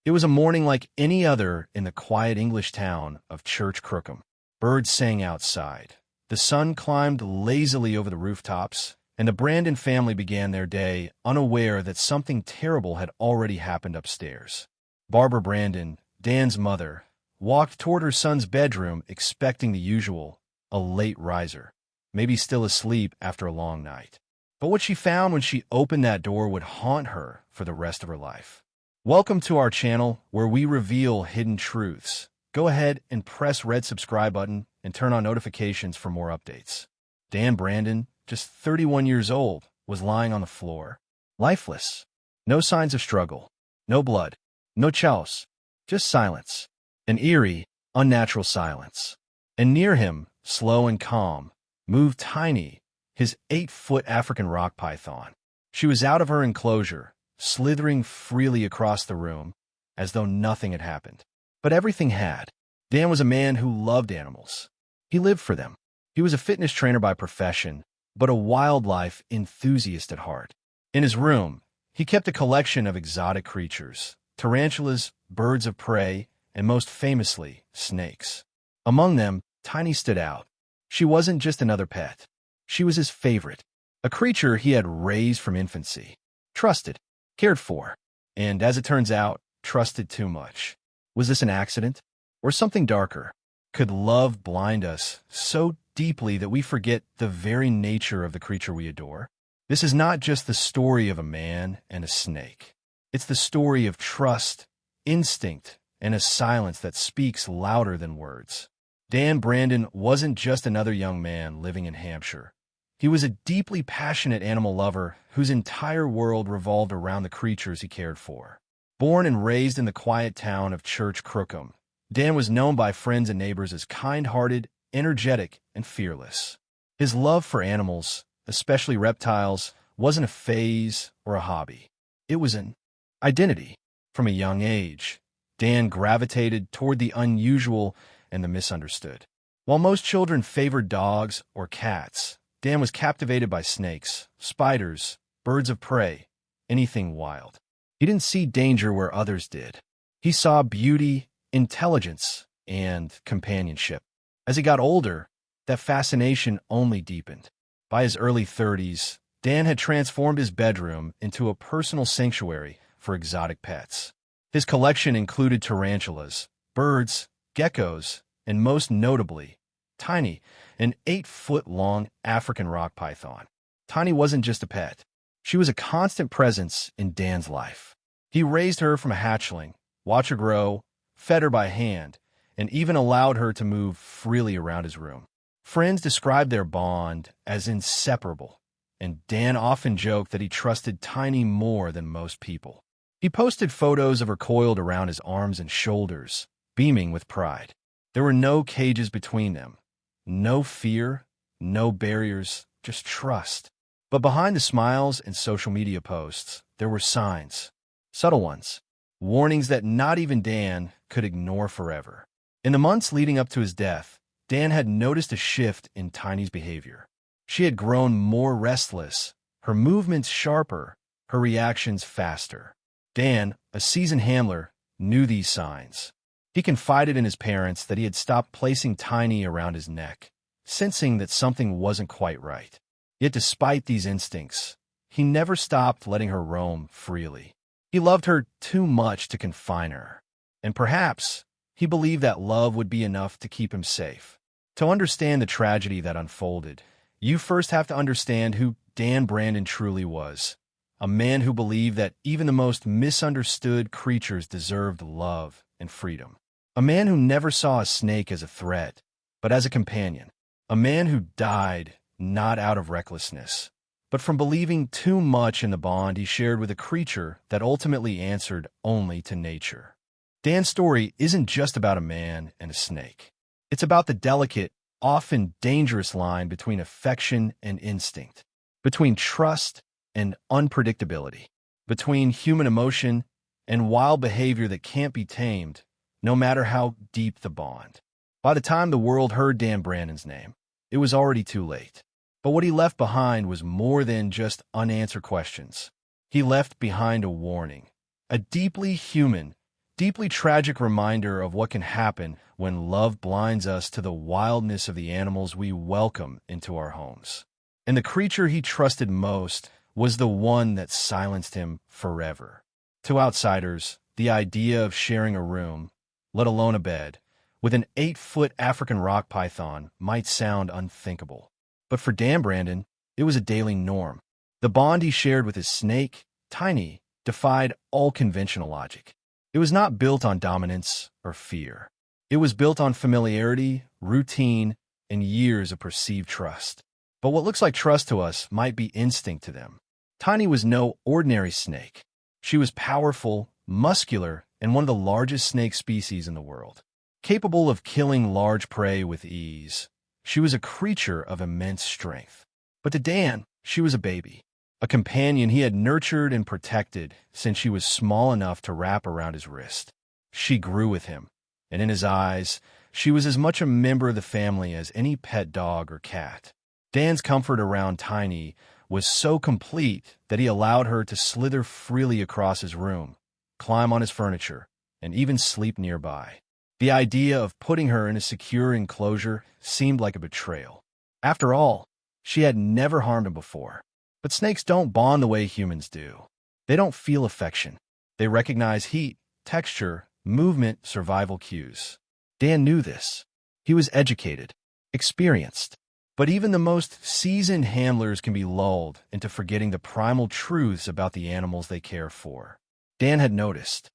It was a morning like any other in the quiet English town of Church Crookham. Birds sang outside. The sun climbed lazily over the rooftops, and the Brandon family began their day unaware that something terrible had already happened upstairs. Barbara Brandon, Dan's mother, walked toward her son's bedroom expecting the usual, a late riser, maybe still asleep after a long night. But what she found when she opened that door would haunt her for the rest of her life. Welcome to our channel where we reveal hidden truths. Go ahead and press red subscribe button and turn on notifications for more updates. Dan Brandon, just 31 years old, was lying on the floor, lifeless. No signs of struggle, no blood, no chaos, just silence. An eerie, unnatural silence. And near him, slow and calm, moved Tiny, his 8-foot African rock python. She was out of her enclosure, slithering freely across the room, as though nothing had happened. But everything had. Dan was a man who loved animals. He lived for them. He was a fitness trainer by profession, but a wildlife enthusiast at heart. In his room, he kept a collection of exotic creatures, tarantulas, birds of prey, and most famously, snakes. Among them, Tiny stood out. She wasn't just another pet. She was his favorite, a creature he had raised from infancy, trusted, cared for, and as it turns out, trusted too much. Was this an accident? Or something darker? Could love blind us so deeply that we forget the very nature of the creature we adore? This is not just the story of a man and a snake. It's the story of trust, instinct, and a silence that speaks louder than words. Dan Brandon wasn't just another young man living in Hampshire. He was a deeply passionate animal lover whose entire world revolved around the creatures he cared for. Born and raised in the quiet town of Church Crookham, Dan was known by friends and neighbors as kind-hearted, energetic, and fearless. His love for animals, especially reptiles, wasn't a phase or a hobby. It was an identity. From a young age, Dan gravitated toward the unusual and the misunderstood. While most children favored dogs or cats, Dan was captivated by snakes, spiders, birds of prey, anything wild. He didn't see danger where others did. He saw beauty, intelligence, and companionship. As he got older, that fascination only deepened. By his early 30s, Dan had transformed his bedroom into a personal sanctuary for exotic pets. His collection included tarantulas, birds, geckos, and most notably, Tiny, an 8-foot-long African rock python. Tiny wasn't just a pet. She was a constant presence in Dan's life. He raised her from a hatchling, watched her grow, fed her by hand, and even allowed her to move freely around his room. Friends described their bond as inseparable, and Dan often joked that he trusted Tiny more than most people. He posted photos of her coiled around his arms and shoulders, beaming with pride. There were no cages between them. No fear, no barriers, just trust. But behind the smiles and social media posts, there were signs. Subtle ones. Warnings that not even Dan could ignore forever. In the months leading up to his death, Dan had noticed a shift in Tiny's behavior. She had grown more restless, her movements sharper, her reactions faster. Dan, a seasoned handler, knew these signs. He confided in his parents that he had stopped placing Tiny around his neck, sensing that something wasn't quite right. Yet despite these instincts, he never stopped letting her roam freely. He loved her too much to confine her, and perhaps he believed that love would be enough to keep him safe. To understand the tragedy that unfolded, you first have to understand who Dan Brandon truly was, a man who believed that even the most misunderstood creatures deserved love and freedom. A man who never saw a snake as a threat, but as a companion. A man who died not out of recklessness, but from believing too much in the bond he shared with a creature that ultimately answered only to nature. Dan's story isn't just about a man and a snake. It's about the delicate, often dangerous line between affection and instinct, between trust and unpredictability, between human emotion and wild behavior that can't be tamed, no matter how deep the bond. By the time the world heard Dan Brandon's name, it was already too late. But what he left behind was more than just unanswered questions. He left behind a warning, a deeply human, deeply tragic reminder of what can happen when love blinds us to the wildness of the animals we welcome into our homes. And the creature he trusted most was the one that silenced him forever. To outsiders, the idea of sharing a room, let alone a bed, with an 8-foot African rock python might sound unthinkable. But for Dan Brandon, it was a daily norm. The bond he shared with his snake, Tiny, defied all conventional logic. It was not built on dominance or fear. It was built on familiarity, routine, and years of perceived trust. But what looks like trust to us might be instinct to them. Tiny was no ordinary snake. She was powerful, muscular, and one of the largest snake species in the world. Capable of killing large prey with ease, she was a creature of immense strength. But to Dan, she was a baby, a companion he had nurtured and protected since she was small enough to wrap around his wrist. She grew with him, and in his eyes, she was as much a member of the family as any pet dog or cat. Dan's comfort around Tiny was so complete that he allowed her to slither freely across his room, climb on his furniture, and even sleep nearby. The idea of putting her in a secure enclosure seemed like a betrayal. After all, she had never harmed him before. But snakes don't bond the way humans do. They don't feel affection. They recognize heat, texture, movement, survival cues. Dan knew this. He was educated, experienced. But even the most seasoned handlers can be lulled into forgetting the primal truths about the animals they care for. Dan had noticed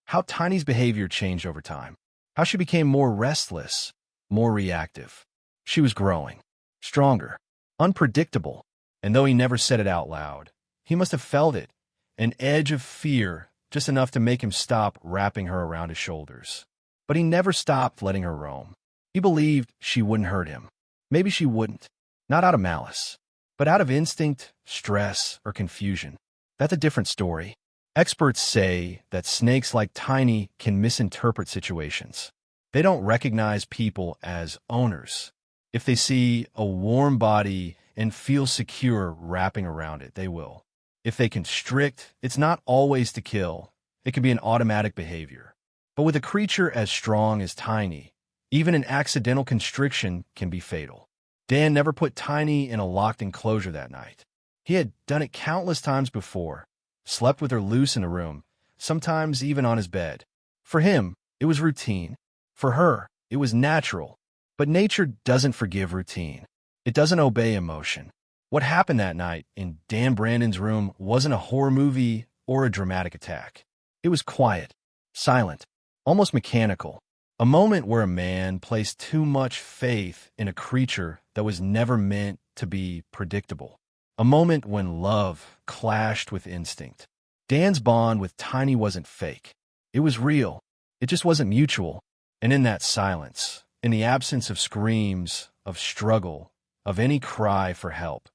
how Tiny's behavior changed over time, how she became more restless, more reactive. She was growing, stronger, unpredictable, and though he never said it out loud, he must have felt it, an edge of fear, just enough to make him stop wrapping her around his shoulders. But he never stopped letting her roam. He believed she wouldn't hurt him. Maybe she wouldn't, not out of malice, but out of instinct, stress, or confusion. That's a different story. Experts say that snakes like Tiny can misinterpret situations. They don't recognize people as owners. If they see a warm body and feel secure wrapping around it, they will. If they constrict, it's not always to kill. It can be an automatic behavior. But with a creature as strong as Tiny, even an accidental constriction can be fatal. Dan never put Tiny in a locked enclosure that night. He had done it countless times before, slept with her loose in a room, sometimes even on his bed. For him, it was routine. For her, it was natural. But nature doesn't forgive routine. It doesn't obey emotion. What happened that night in Dan Brandon's room wasn't a horror movie or a dramatic attack. It was quiet, silent, almost mechanical. A moment where a man placed too much faith in a creature that was never meant to be predictable. A moment when love clashed with instinct. Dan's bond with Tiny wasn't fake. It was real. It just wasn't mutual. And in that silence, in the absence of screams, of struggle, of any cry for help,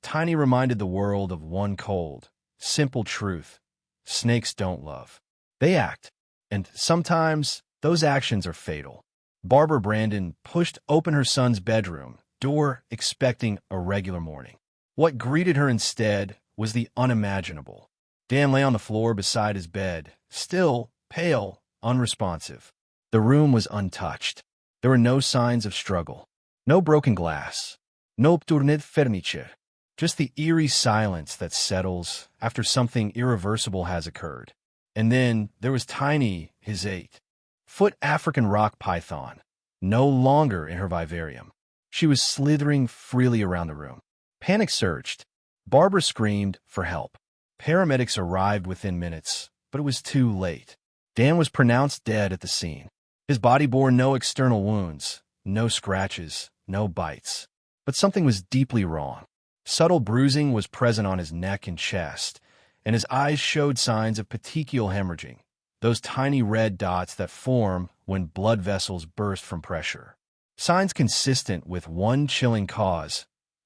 Tiny reminded the world of one cold, simple truth. Snakes don't love. They act. And sometimes those actions are fatal. Barbara Brandon pushed open her son's bedroom door expecting a regular morning. What greeted her instead was the unimaginable. Dan lay on the floor beside his bed, still, pale, unresponsive. The room was untouched. There were no signs of struggle, no broken glass, no obturned furniture, just the eerie silence that settles after something irreversible has occurred. And then there was Tiny, his 8-foot African rock python, no longer in her vivarium. She was slithering freely around the room. Panic surged. Barbara screamed for help. Paramedics arrived within minutes, but it was too late. Dan was pronounced dead at the scene. His body bore no external wounds, no scratches, no bites. But something was deeply wrong. Subtle bruising was present on his neck and chest, and his eyes showed signs of petechial hemorrhaging, those tiny red dots that form when blood vessels burst from pressure. Signs consistent with one chilling cause: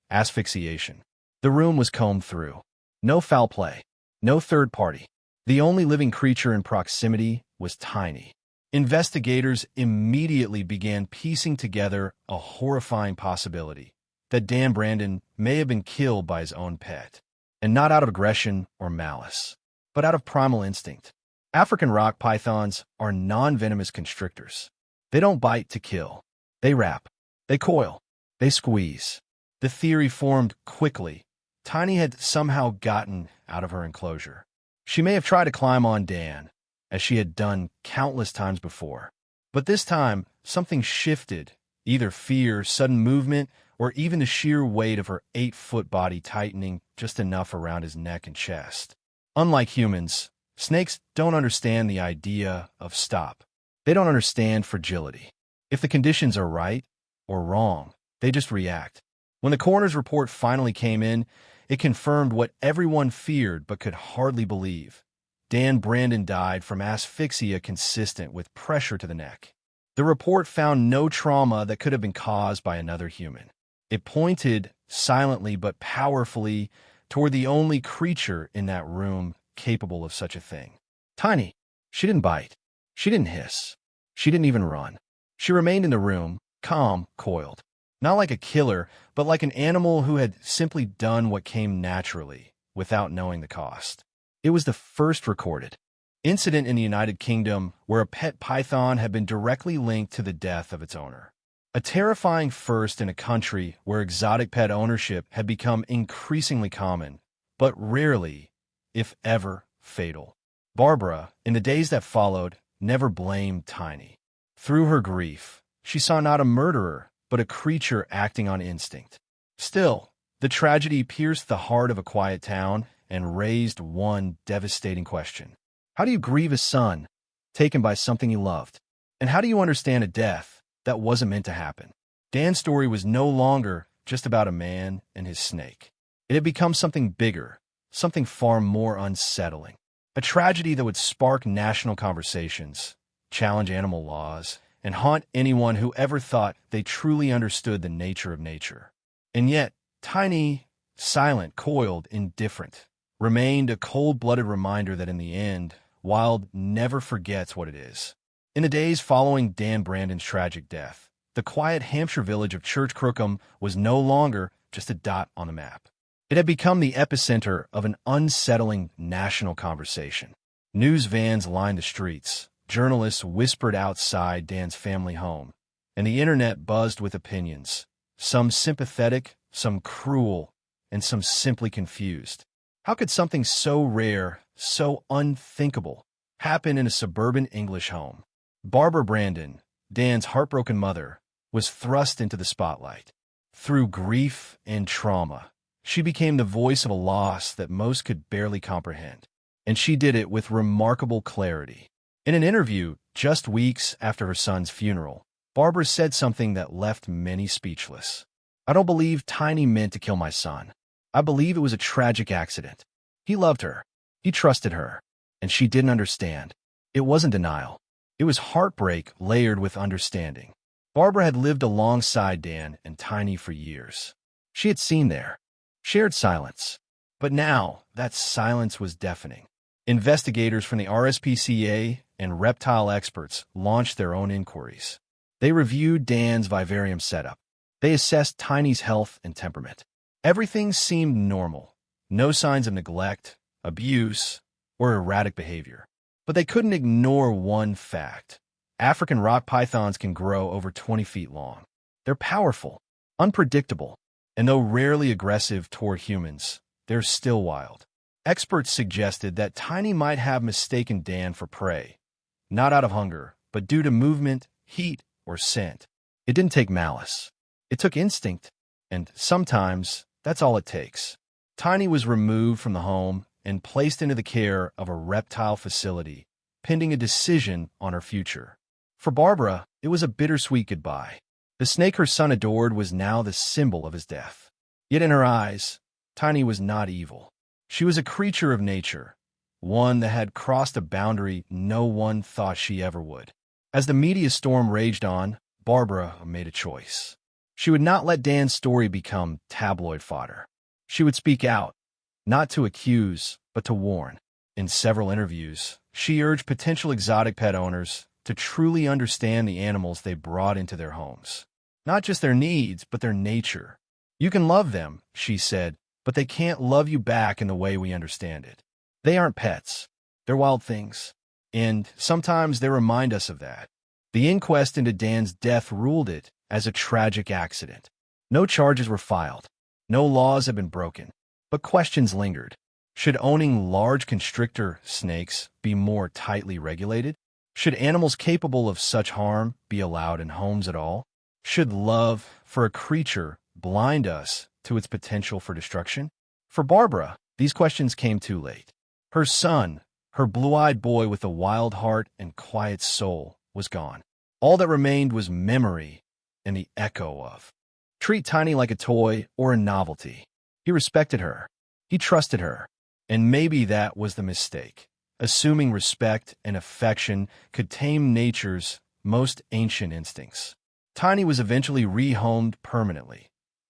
asphyxiation. The room was combed through. No foul play. No third party. The only living creature in proximity was Tiny. Investigators immediately began piecing together a horrifying possibility that Dan Brandon may have been killed by his own pet, and not out of aggression or malice, but out of primal instinct. African rock pythons are non-venomous constrictors. They don't bite to kill. They wrap. They coil. They squeeze. The theory formed quickly. Tiny had somehow gotten out of her enclosure. She may have tried to climb on Dan, as she had done countless times before. But this time, something shifted, either fear, sudden movement, or even the sheer weight of her 8-foot body tightening just enough around his neck and chest. Unlike humans, snakes don't understand the idea of stop. They don't understand fragility. If the conditions are right or wrong, they just react. When the coroner's report finally came in, it confirmed what everyone feared but could hardly believe. Dan Brandon died from asphyxia consistent with pressure to the neck. The report found no trauma that could have been caused by another human. It pointed, silently but powerfully, toward the only creature in that room capable of such a thing. Tiny. She didn't bite. She didn't hiss. She didn't even run. She remained in the room, calm, coiled. Not like a killer, but like an animal who had simply done what came naturally, without knowing the cost. It was the first recorded incident in the United Kingdom where a pet python had been directly linked to the death of its owner. A terrifying first in a country where exotic pet ownership had become increasingly common, but rarely, if ever, fatal. Barbara, in the days that followed, never blamed Tiny. Through her grief, she saw not a murderer, but a creature acting on instinct. Still, the tragedy pierced the heart of a quiet town and raised one devastating question. How do you grieve a son taken by something you loved? And how do you understand a death that wasn't meant to happen? Dan's story was no longer just about a man and his snake. It had become something bigger, something far more unsettling. A tragedy that would spark national conversations, challenge animal laws, and haunt anyone who ever thought they truly understood the nature of nature. And yet, Tiny, silent, coiled, indifferent, remained a cold-blooded reminder that in the end, wild never forgets what it is. In the days following Dan Brandon's tragic death, the quiet Hampshire village of Church Crookham was no longer just a dot on the map. It had become the epicenter of an unsettling national conversation. News vans lined the streets, journalists whispered outside Dan's family home, and the internet buzzed with opinions, some sympathetic, some cruel, and some simply confused. How could something so rare, so unthinkable, happen in a suburban English home? Barbara Brandon, Dan's heartbroken mother, was thrust into the spotlight. Through grief and trauma, she became the voice of a loss that most could barely comprehend, and she did it with remarkable clarity. In an interview just weeks after her son's funeral, Barbara said something that left many speechless. I don't believe Tiny meant to kill my son. I believe it was a tragic accident. He loved her. He trusted her. And she didn't understand. It wasn't denial. It was heartbreak layered with understanding. Barbara had lived alongside Dan and Tiny for years. She had seen their shared silence. But now, that silence was deafening. Investigators from the RSPCA and reptile experts launched their own inquiries. They reviewed Dan's vivarium setup. They assessed Tiny's health and temperament. Everything seemed normal. No signs of neglect, abuse, or erratic behavior. But they couldn't ignore one fact. African rock pythons can grow over 20 feet long. They're powerful, unpredictable, and though rarely aggressive toward humans, they're still wild. Experts suggested that Tiny might have mistaken Dan for prey, not out of hunger, but due to movement, heat, or scent. It didn't take malice. It took instinct, and sometimes that's all it takes. Tiny was removed from the home and placed into the care of a reptile facility, pending a decision on her future. For Barbara, it was a bittersweet goodbye. The snake her son adored was now the symbol of his death. Yet in her eyes, Tiny was not evil. She was a creature of nature, one that had crossed a boundary no one thought she ever would. As the media storm raged on, Barbara made a choice. She would not let Dan's story become tabloid fodder. She would speak out, not to accuse, but to warn. In several interviews, she urged potential exotic pet owners to truly understand the animals they brought into their homes. Not just their needs, but their nature. You can love them, she said, but they can't love you back in the way we understand it. They aren't pets. They're wild things. And sometimes they remind us of that. The inquest into Dan's death ruled it as a tragic accident. No charges were filed. No laws had been broken. But questions lingered. Should owning large constrictor snakes be more tightly regulated? Should animals capable of such harm be allowed in homes at all? Should love for a creature blind us to its potential for destruction? For Barbara, these questions came too late. Her son, her blue-eyed boy with a wild heart and quiet soul, was gone. All that remained was memory and the echo of. Treat Tiny like a toy or a novelty. He respected her. He trusted her. And maybe that was the mistake. Assuming respect and affection could tame nature's most ancient instincts. Tiny was eventually rehomed permanently.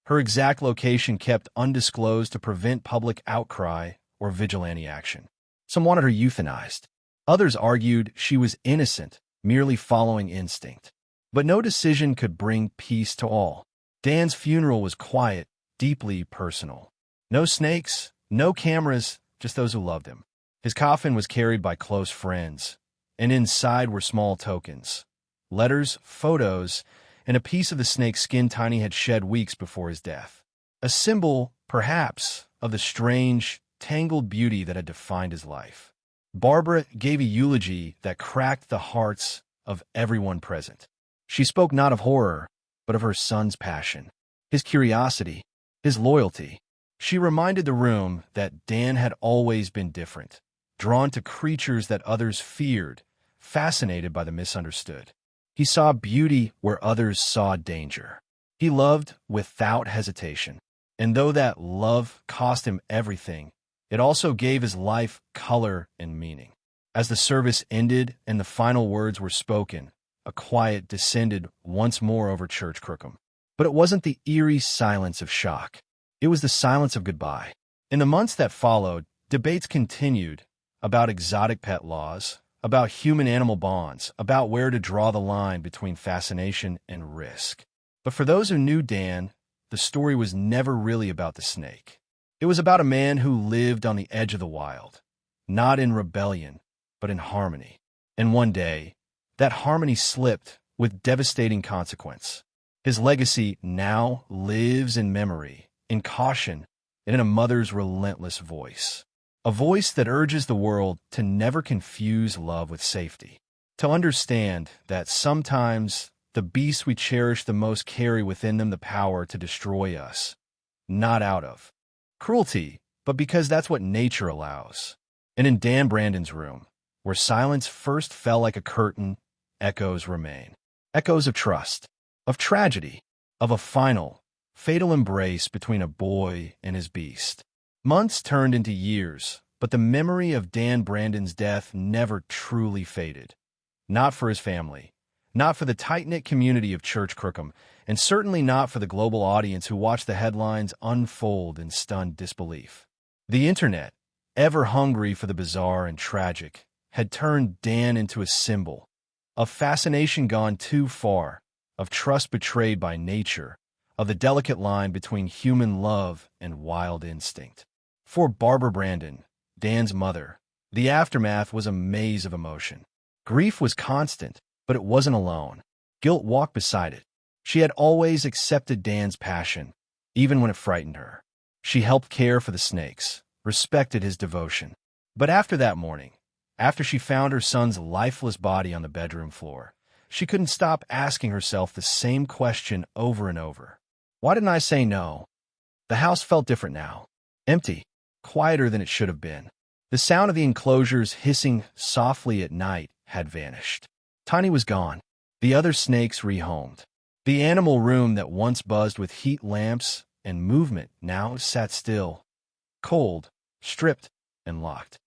Her exact location kept undisclosed to prevent public outcry or vigilante action. Some wanted her euthanized. Others argued she was innocent, merely following instinct. But no decision could bring peace to all. Dan's funeral was quiet, deeply personal. No snakes, no cameras, just those who loved him. His coffin was carried by close friends, and inside were small tokens, letters, photos, and a piece of the snake's skin Tiny had shed weeks before his death. A symbol, perhaps, of the strange, tangled beauty that had defined his life. Barbara gave a eulogy that cracked the hearts of everyone present. She spoke not of horror, but of her son's passion, his curiosity, his loyalty. She reminded the room that Dan had always been different, drawn to creatures that others feared, fascinated by the misunderstood. He saw beauty where others saw danger. He loved without hesitation. And though that love cost him everything, it also gave his life color and meaning. As the service ended and the final words were spoken, a quiet descended once more over Church Crookham. But it wasn't the eerie silence of shock. It was the silence of goodbye. In the months that followed, debates continued about exotic pet laws, about human-animal bonds, about where to draw the line between fascination and risk. But for those who knew Dan, the story was never really about the snake. It was about a man who lived on the edge of the wild, not in rebellion, but in harmony. And one day, that harmony slipped with devastating consequence. His legacy now lives in memory, in caution, and in a mother's relentless voice. A voice that urges the world to never confuse love with safety. To understand that sometimes the beasts we cherish the most carry within them the power to destroy us, not out of cruelty, but because that's what nature allows. And in Dan Brandon's room, where silence first fell like a curtain, echoes remain. Echoes of trust, of tragedy, of a final, fatal embrace between a boy and his beast. Months turned into years, but the memory of Dan Brandon's death never truly faded. Not for his family, not for the tight-knit community of Church Crookham, and certainly not for the global audience who watched the headlines unfold in stunned disbelief. The internet, ever hungry for the bizarre and tragic, had turned Dan into a symbol of fascination gone too far, of trust betrayed by nature, of the delicate line between human love and wild instinct. For Barbara Brandon, Dan's mother, the aftermath was a maze of emotion. Grief was constant, but it wasn't alone. Guilt walked beside it. She had always accepted Dan's passion, even when it frightened her. She helped care for the snakes, respected his devotion. But after that morning, after she found her son's lifeless body on the bedroom floor, she couldn't stop asking herself the same question over and over. Why didn't I say no? The house felt different now. Empty, quieter than it should have been. The sound of the enclosures hissing softly at night had vanished. Tiny was gone. The other snakes rehomed. The animal room that once buzzed with heat lamps and movement now sat still, cold, stripped, and locked.